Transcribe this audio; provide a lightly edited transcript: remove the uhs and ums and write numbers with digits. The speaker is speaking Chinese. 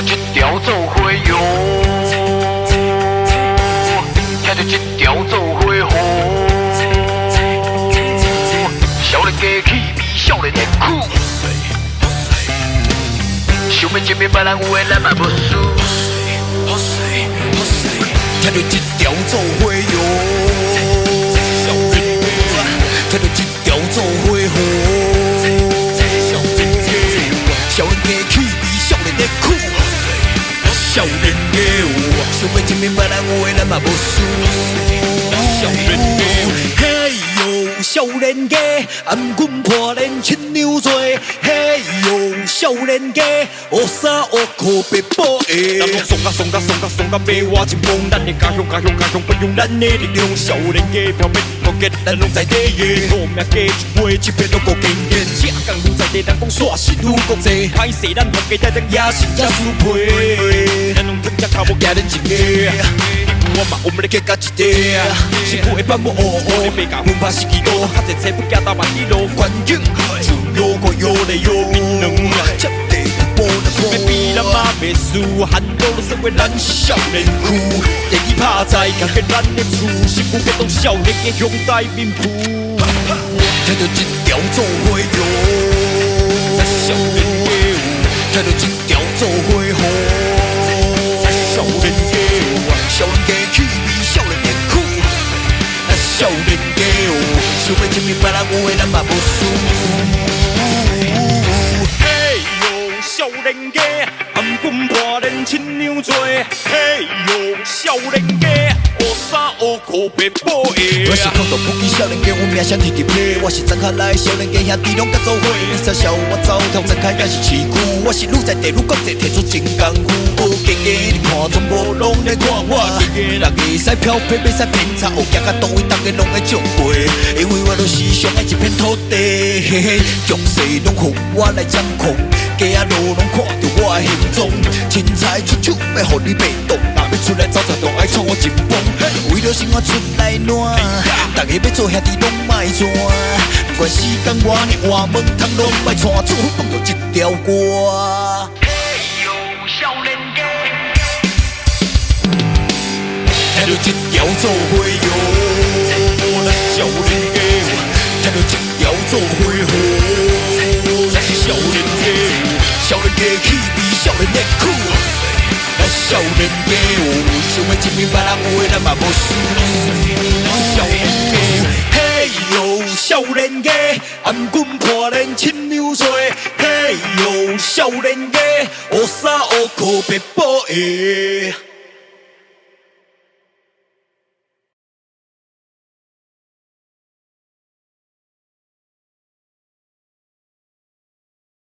这条做伙哟，听着这条做伙好。少年家气味，少年的苦。想要证明别人有的，咱嘛无输。听着这条做伙哟，听着这条做伙好。少年家气味，少年的苦。少年家，想要证明别人有的，咱嘛无输。少年家，嘿哟，少年家，颔棍破烂亲娘做。嘿哟，少年家，学衫学裤白布鞋。咱拢送甲买我一梦，咱的家乡不用咱的力量。少年家表面高洁，咱拢在地个。我命家一枚一片拢够经验。正港愈在地，人讲煞是愈国际。歹势咱同家在等也是才输皮。咱拢吞只头无惊恁一个。我嘛，我们来结交一地，辛苦的班无学学，别甲分拍是几多，较侪车不惊打万里路，环境就有个有嘞有槟榔，接地不保的破。要比咱妈袂输，汉都都身为咱少年苦，第二拍在甲给咱的厝，辛苦别当少年的兄弟面谱。听着这条做伙哟，少年家，听着这条做伙好，少年家。少年家气味，少年的苦。少年家哦，想要证明别人有的，咱嘛无输。嘿哟，少年家，颔棍破烂亲娘做。嘿哟，少年家，学衫学裤白布鞋。我是空洞不羁少年家，有名声天地配。我是曾下来少年家兄弟拢甲做伙。你嘲笑我走跳曾开也是市区。我是愈在地愈国际，提出真功夫。无经验你看，全部拢在看我。人会使漂泊，袂使偏差，有行到倒位，大家拢会将背。因为我就是上爱一片土地，嘿嘿，强势拢互我来掌控。街仔路拢看着我的形状，凊彩出手要互你被动。若要出来走才都爱闯我一步，为了生活出来暖。大家要做兄弟拢卖转，不管时间偌呢，换门窗拢卖穿，祝福放着一条歌。少年家，听着这条做伙哟，少年家，听着这条做伙好，少年家，少年家气味，少年的苦。少年家哦，想要证明别人有的，咱嘛无输。少年家，嘿哟，少年家，颔棍破烂亲娘做。嘿哟，少年家，学衫学裤白布鞋。